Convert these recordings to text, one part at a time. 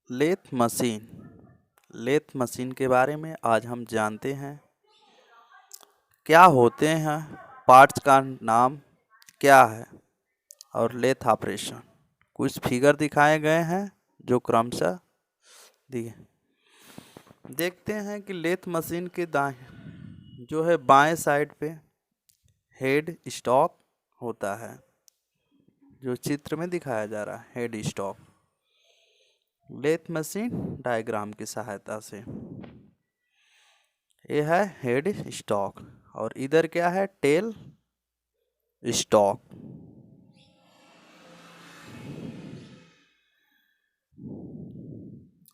Lathe machine. Lathe machine के बारे में आज हम जानते हैं। क्या होते हैं, पार्ट्स का नाम क्या है और लेथ ऑपरेशन। कुछ फिगर दिखाए गए हैं जो क्रमशः दिए। देखते हैं कि लेथ मशीन के दाएं जो है बाएं साइड पे हेड स्टॉक होता है, जो चित्र में दिखाया जा रहा है head stock. Lathe machine diagram की सहायता से ये है हेड स्टॉक और इधर क्या है, टेल स्टॉक।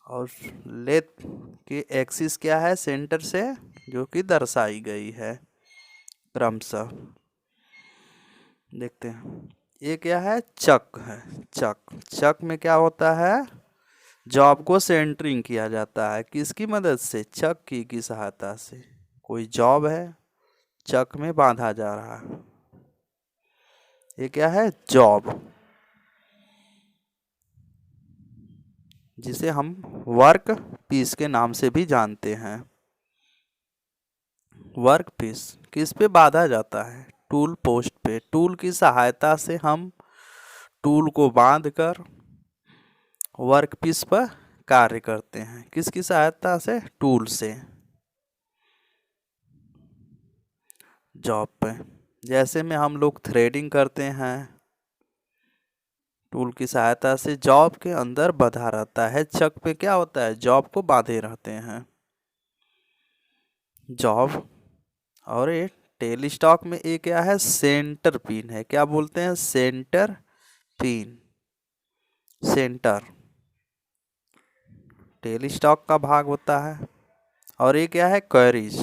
और लेथ की एक्सिस क्या है, सेंटर से जो कि दर्शाई गई है क्रमशः। देखते हैं ये क्या है, चक है। चक चक में क्या होता है, जॉब को सेंटरिंग किया जाता है। किसकी मदद से, चक की सहायता से। कोई जॉब है, चक में बांधा जा रहा है, ये क्या है, जॉब, जिसे हम वर्क पीस के नाम से भी जानते हैं। वर्क पीस किस पे बांधा जाता है, टूल पोस्ट पे। टूल की सहायता से हम टूल को बांधकर वर्क पीस पर कार्य करते हैं। किसकी सहायता से, टूल से, जॉब पे। जैसे में हम लोग थ्रेडिंग करते हैं, टूल की सहायता से जॉब के अंदर बंधा रहता है। चक पे क्या होता है, जॉब को बांधे रहते हैं, जॉब। और ये टेल स्टॉक में ये क्या है, सेंटर पिन है। क्या बोलते हैं, centre pin, centre tell stock का भाग होता है। और ये क्या है, कैरिज।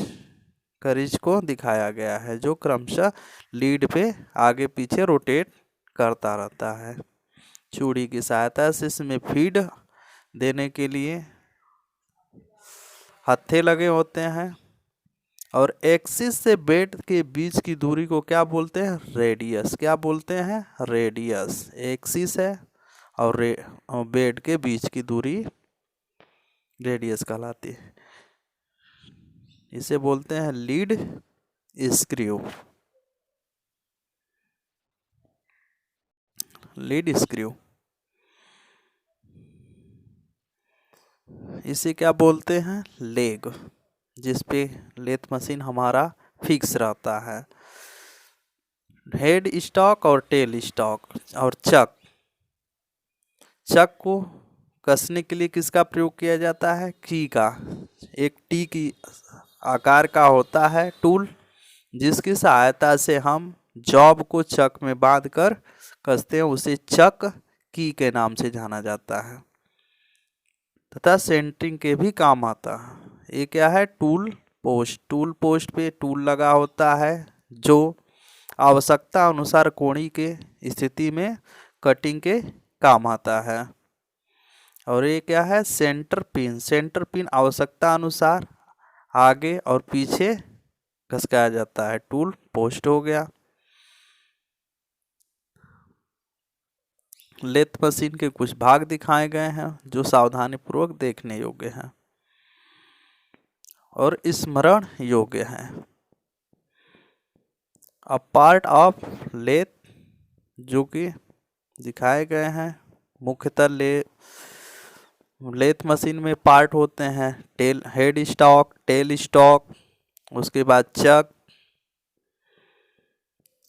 कैरिज को दिखाया गया है जो क्रमशः लीड पे आगे पीछे रोटेट करता रहता है। चूड़ी की सहायता से इसमें फीड देने के लिए हत्थे लगे होते हैं। और एक्सिस से बेड के बीच की दूरी को क्या बोलते हैं, रेडियस। क्या बोलते हैं, रेडियस। एक्सिस है और बेड के बीच की दूरी रेडियस कहलाती है। इसे बोलते हैं लीड स्क्रू। लीड स्क्रू इसे क्या बोलते हैं, लेग, जिस पे लेथ मशीन हमारा फिक्स रहता है। हेड स्टॉक और टेल स्टॉक और चक। चक को कसने के लिए किसका प्रयोग किया जाता है, की का। एक टी की आकार का होता है टूल, जिसकी सहायता से हम जॉब को चक में बांधकर कसते हैं। उसे चक की के नाम से जाना जाता है तथा सेंटरिंग के भी काम आता है। ये क्या है, टूल पोस्ट। टूल पोस्ट पे टूल लगा होता है जो आवश्यकता अनुसार कोणी के स्थिति में कटिंग के काम आता है। और ये क्या है, सेंटर पिन। सेंटर पिन आवश्यकता अनुसार आगे और पीछे घसकाया जाता है। टूल पोस्ट हो गया। लेथ मशीन के कुछ भाग दिखाए गए हैं जो सावधानी पूर्वक देखने योग्य हैं और स्मरण योग्य हैं। अ पार्ट ऑफ लेथ जो कि दिखाए गए हैं, मुख्यतः लेथ मशीन में पार्ट होते हैं tail, head stock, tail stock, उसके बाद चक।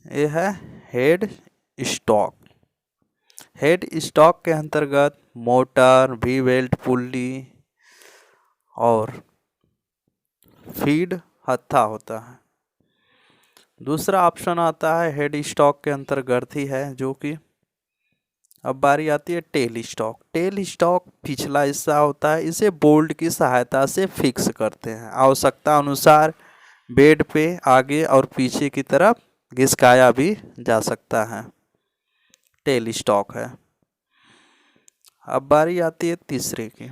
ये है हेड स्टॉक। हेड स्टॉक के अंतर्गत मोटर, वी बेल्ट, पुल्ली और फीड हत्था होता है। दूसरा ऑप्शन आता है हेड स्टॉक के अंतर्गत ही है, जो कि अब बारी आती है टेल स्टॉक। टेल स्टॉक पिछला हिस्सा होता है, इसे बोल्ट की सहायता से फिक्स करते हैं। आवश्यकता अनुसार बेड पे आगे और पीछे की तरफ घिसकाया भी जा सकता है, टेल स्टॉक है। अब बारी आती है तीसरे की,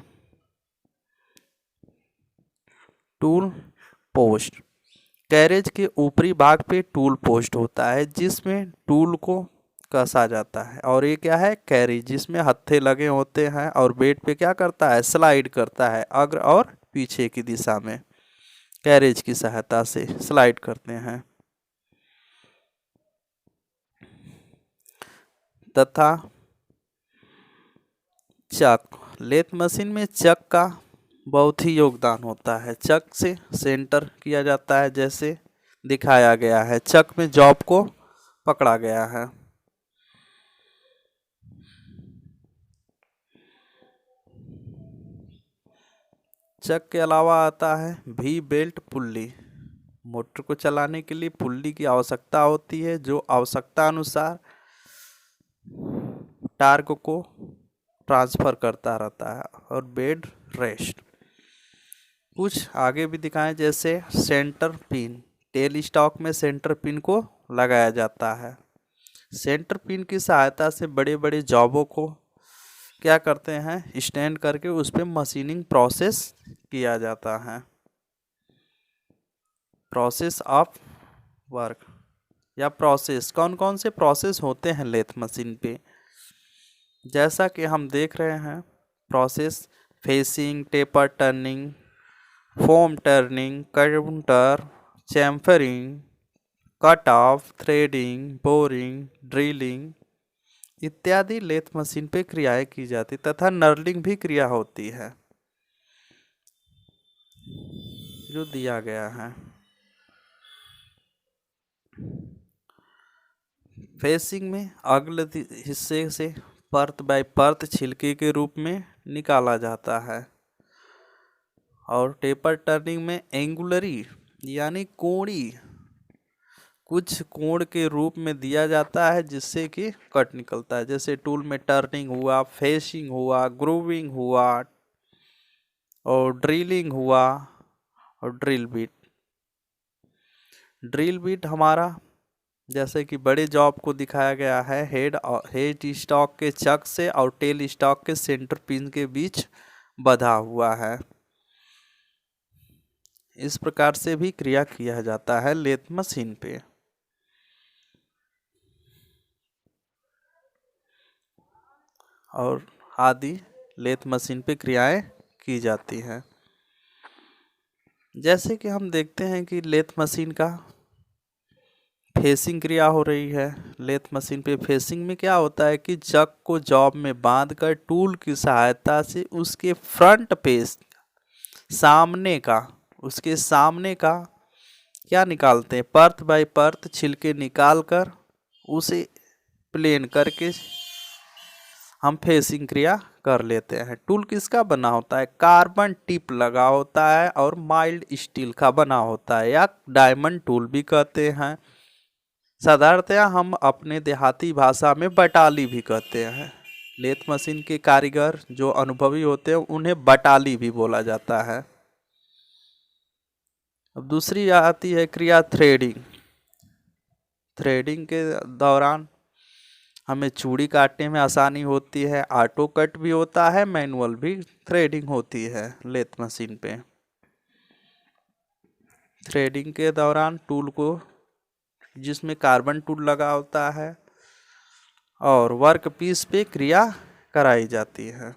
टूल पोस्ट। कैरेज के ऊपरी भाग पे टूल पोस्ट होता है जिसमें टूल को कसा जाता है। और ये क्या है, कैरेज, जिसमें हत्थे लगे होते हैं और बेड पे क्या करता है, स्लाइड करता है अग्र और पीछे की दिशा में, कैरेज की सहायता से स्लाइड करते हैं। तथा चक, लेथ मशीन में चक का बहुत ही योगदान होता है। चक से सेंटर किया जाता है, जैसे दिखाया गया है, चक में जॉब को पकड़ा गया है। चक के अलावा आता है भी बेल्ट पुल्ली। मोटर को चलाने के लिए पुल्ली की आवश्यकता होती है, जो आवश्यकता अनुसार टार्क को ट्रांसफर करता रहता है। और बेड रेस्ट कुछ आगे भी दिखाएं, जैसे सेंटर पिन, टेल स्टॉक में सेंटर पिन को लगाया जाता है। सेंटर पिन की सहायता से बड़े बड़े जॉबों को क्या करते हैं, स्टैंड करके उस पर मशीनिंग प्रोसेस किया जाता है। प्रोसेस ऑफ वर्क या प्रोसेस, कौन कौन से प्रोसेस होते हैं लेथ मशीन पे, जैसा कि हम देख रहे हैं। Process facing, taper turning, foam turning, counter, chamfering, cut off, threading, boring, drilling इत्यादि लेथ मशीन पे क्रियाएं की जाती तथा नर्लिंग भी क्रिया होती है, जो दिया गया है। फेसिंग में अगले हिस्से से परत बाय परत छिलके के रूप में निकाला जाता है। और टेपर टर्निंग में एंगुलरी यानी कोणी कुछ कोण के रूप में दिया जाता है, जिससे कि कट निकलता है। जैसे टूल में टर्निंग हुआ, फेसिंग हुआ, ग्रूविंग हुआ और ड्रिलिंग हुआ और ड्रिल बिट। ड्रिल बिट हमारा, जैसे कि बड़े जॉब को दिखाया गया है, हेड स्टॉक के चक से और टेल स्टॉक के सेंटर पिन के बीच बंधा हुआ है। इस प्रकार से भी क्रिया किया जाता है लेथ मशीन पे। और आदि लेथ मशीन पे क्रियाएं की जाती हैं। जैसे कि हम देखते हैं कि लेथ मशीन का फेसिंग क्रिया हो रही है। लेथ मशीन पे फेसिंग में क्या होता है कि जग को जॉब में बांधकर टूल की सहायता से उसके फ्रंट पेस, सामने का, उसके सामने का क्या निकालते हैं, परत बाय परत छिलके निकाल कर उसे प्लेन करके हम फेसिंग क्रिया कर लेते हैं। टूल किसका बना होता है, कार्बन टिप लगा होता है और माइल्ड स्टील का बना होता है, या डायमंड टूल भी कहते हैं। साधारणतया हम अपने देहाती भाषा में बटाली भी कहते हैं। लेथ मशीन के कारीगर जो अनुभवी होते हैं उन्हें बटाली भी बोला जाता है। अब दूसरी आती है क्रिया थ्रेडिंग। थ्रेडिंग के दौरान हमें चूड़ी काटने में आसानी होती है। ऑटो कट भी होता है, मैनुअल भी थ्रेडिंग होती है लेथ मशीन पे। थ्रेडिंग के दौरान टूल को, जिसमें कार्बन टूल लगा होता है, और वर्क पीस पे क्रिया कराई जाती है।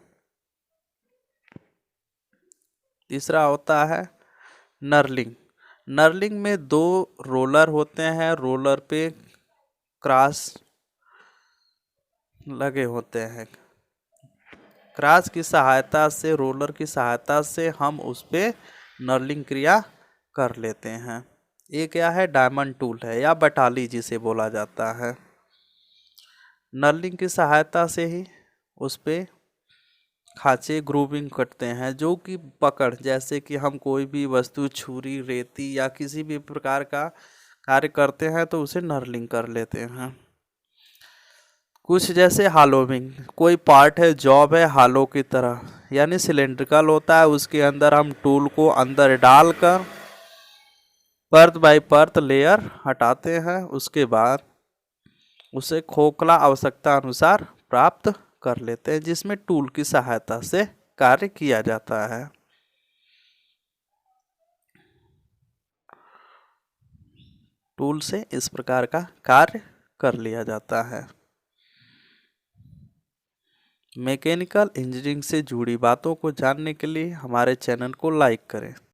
तीसरा होता है नर्लिंग। नर्लिंग में दो रोलर होते हैं, रोलर पे क्रॉस लगे होते हैं। क्रॉस की सहायता से, रोलर की सहायता से हम उस पे नर्लिंग क्रिया कर लेते हैं। ये क्या है, डायमंड टूल है या बटाली जिसे बोला जाता है। नर्लिंग की सहायता से ही उस पे खांचे ग्रूविंग करते हैं, जो कि पकड़, जैसे कि हम कोई भी वस्तु, छुरी, रेती या किसी भी प्रकार का कार्य करते हैं तो उसे नर्लिंग कर लेते हैं। कुछ जैसे हालोविंग, कोई पार्ट है, जॉब है हालो की तरह, यानी सिलेंड्रिकल होता है, उसके अंदर हम टूल को अंदर डालकर परत बाय परत लेयर हटाते हैं। उसके बाद उसे खोखला आवश्यकता अनुसार प्राप्त कर लेते हैं, जिसमें टूल की सहायता से कार्य किया जाता है। टूल से इस प्रकार का कार्य कर लिया जाता है। मैकेनिकल इंजीनियरिंग से जुड़ी बातों को जानने के लिए हमारे चैनल को लाइक करें।